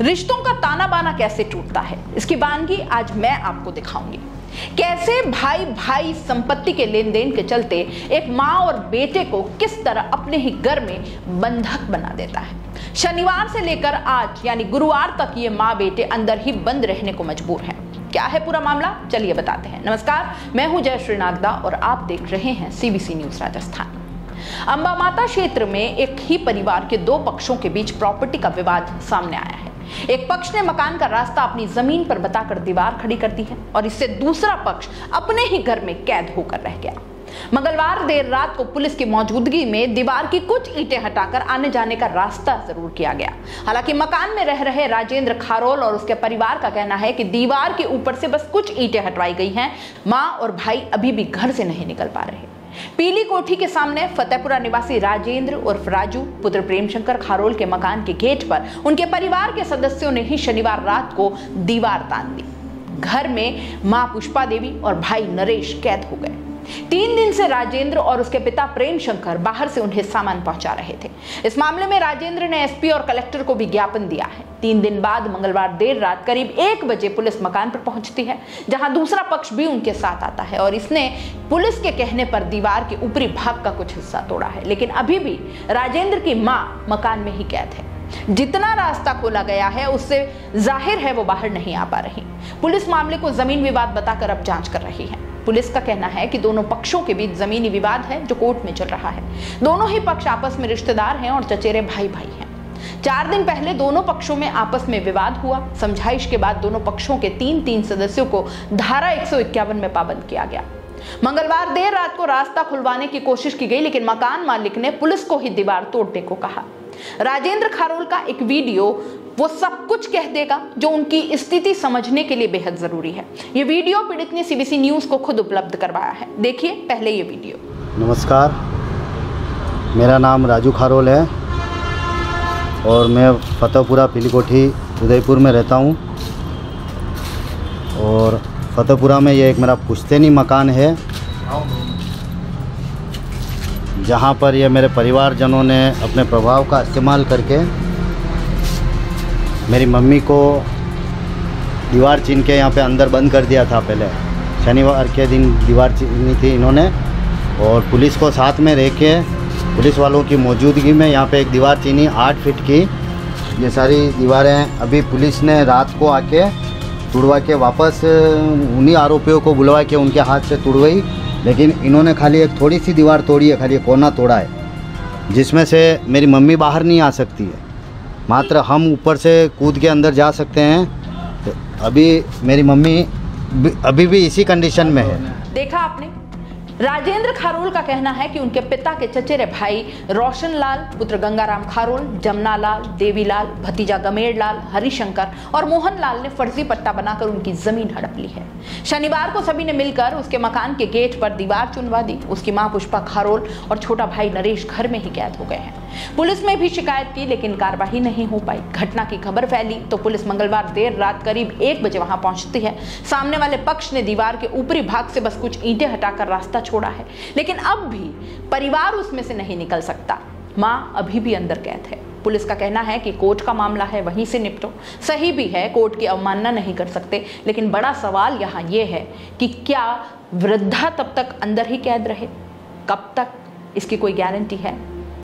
रिश्तों का ताना बाना कैसे टूटता है, इसकी वानगी आज मैं आपको दिखाऊंगी। कैसे भाई भाई संपत्ति के लेन देन के चलते एक माँ और बेटे को किस तरह अपने ही घर में बंधक बना देता है। शनिवार से लेकर आज यानी गुरुवार तक ये माँ बेटे अंदर ही बंद रहने को मजबूर हैं। क्या है पूरा मामला, चलिए बताते हैं। नमस्कार, मैं हूं जयश्री नागदा और आप देख रहे हैं सीबीसी न्यूज राजस्थान। अंबा माता क्षेत्र में एक ही परिवार के दो पक्षों के बीच प्रॉपर्टी का विवाद सामने आया है। एक पक्ष ने मकान का रास्ता अपनी जमीन पर बताकर दीवार खड़ी कर दी है और इससे दूसरा पक्ष अपने ही घर में कैद होकर रह गया। मंगलवार देर रात को पुलिस की मौजूदगी में दीवार की कुछ ईंटें हटाकर आने जाने का रास्ता जरूर किया गया। हालांकि मकान में रह रहे राजेंद्र खारोल और उसके परिवार का कहना है कि दीवार के ऊपर से बस कुछ ईंटें हटवाई गई हैं। मां और भाई अभी भी घर से नहीं निकल पा रहे। पीली कोठी के सामने फतेहपुरा निवासी राजेंद्र उर्फ राजू पुत्र प्रेमशंकर खारोल के मकान के गेट पर उनके परिवार के सदस्यों ने ही शनिवार रात को दीवार तान दी। घर में मां पुष्पा देवी और भाई नरेश कैद हो गए। 3 दिन से राजेंद्र और उसके पिता प्रेमशंकर बाहर से उन्हें सामान पहुंचा रहे थे। इस मामले में राजेंद्र ने एसपी और कलेक्टर को भी ज्ञापन दिया है। 3 दिन बाद मंगलवार देर रात करीब 1 बजे पुलिस मकान पर पहुंचती है, जहां दूसरा पक्ष भी उनके साथ आता है और इसने पुलिस के कहने पर दीवार के ऊपरी भाग का कुछ हिस्सा तोड़ा है। लेकिन अभी भी राजेंद्र की मां मकान में ही कैद है। जितना रास्ता खोला गया है उससे जाहिर है वो बाहर नहीं आ पा रही। पुलिस मामले को जमीन विवाद बताकर अब जांच कर रही है। पुलिस का कहना है कि दोनों पक्षों के बीच जमीनी विवाद है जो कोर्ट में चल रहा है। दोनों ही पक्ष आपस में रिश्तेदार हैं और चचेरे भाई भाई हैं। 4 दिन पहले दोनों पक्षों में आपस में विवाद हुआ। समझाइश के बाद दोनों पक्षों के 3 सदस्यों को धारा 151 में पाबंद किया गया। मंगलवार देर रात को रास्ता खुलवाने की कोशिश की गई, लेकिन मकान मालिक ने पुलिस को ही दीवार तोड़ने को कहा। राजेंद्र खारोल का एक वीडियो वो सब कुछ कह देगा जो उनकी स्थिति समझने के लिए बेहद जरूरी है। ये वीडियो पीड़ित ने सीबीसी न्यूज को खुद उपलब्ध करवाया है। देखिए पहले ये वीडियो। नमस्कार, मेरा नाम राजू खारोल है और मैं फतेहपुरा पीली कोठी उदयपुर में रहता हूँ। और फतेहपुरा में ये एक मेरा पुश्तैनी मकान है, जहाँ पर ये मेरे परिवारजनों ने अपने प्रभाव का इस्तेमाल करके मेरी मम्मी को दीवार चीन के यहाँ पे अंदर बंद कर दिया था। पहले शनिवार के दिन दीवार चीनी थी इन्होंने, और पुलिस को साथ में रह के पुलिस वालों की मौजूदगी में यहाँ पे एक दीवार चीनी 8 फीट की। ये सारी दीवारें अभी पुलिस ने रात को आके तुड़वा के वापस उन्हीं आरोपियों को बुलवा के उनके हाथ से तुड़वाई। लेकिन इन्होंने खाली एक थोड़ी सी दीवार तोड़ी है, खाली एक कोना तोड़ा है, जिसमें से मेरी मम्मी बाहर नहीं आ सकती है, मात्र हम ऊपर से कूद के अंदर जा सकते हैं। तो अभी मेरी मम्मी अभी भी इसी कंडीशन में है। देखा आपने, राजेंद्र खारोल का कहना है कि उनके पिता के चचेरे भाई रोशन लाल पुत्र गंगाराम खारोल, जमुना लाल, देवीलाल, भतीजा गमेड़ लाल, हरिशंकर और मोहन लाल ने फर्जी पट्टा बनाकर उनकी जमीन हड़प ली है। शनिवार को सभी ने मिलकर उसके मकान के गेट पर दीवार चुनवा दी। उसकी मां पुष्पा खारोल और छोटा भाई नरेश घर में ही कैद हो गए हैं। पुलिस में भी शिकायत की, लेकिन कार्रवाई नहीं हो पाई। घटना की खबर फैली तो पुलिस मंगलवार देर रात करीब 1 बजे वहां पहुंचती है। सामने वाले पक्ष ने दीवार के ऊपरी भाग से बस कुछ ईंटें हटाकर रास्ता छोड़ा है, लेकिन अब भी परिवार उसमें से नहीं निकल सकता। मां अभी भी अंदर कैद है। पुलिस का कहना है कि कोर्ट का मामला है, वहीं से निपटो। सही भी है, कोर्ट की अवमानना नहीं कर सकते, लेकिन बड़ा सवाल यहाँ यह है कि क्या वृद्धा तब तक अंदर ही कैद रहे? कब तक, इसकी कोई गारंटी है?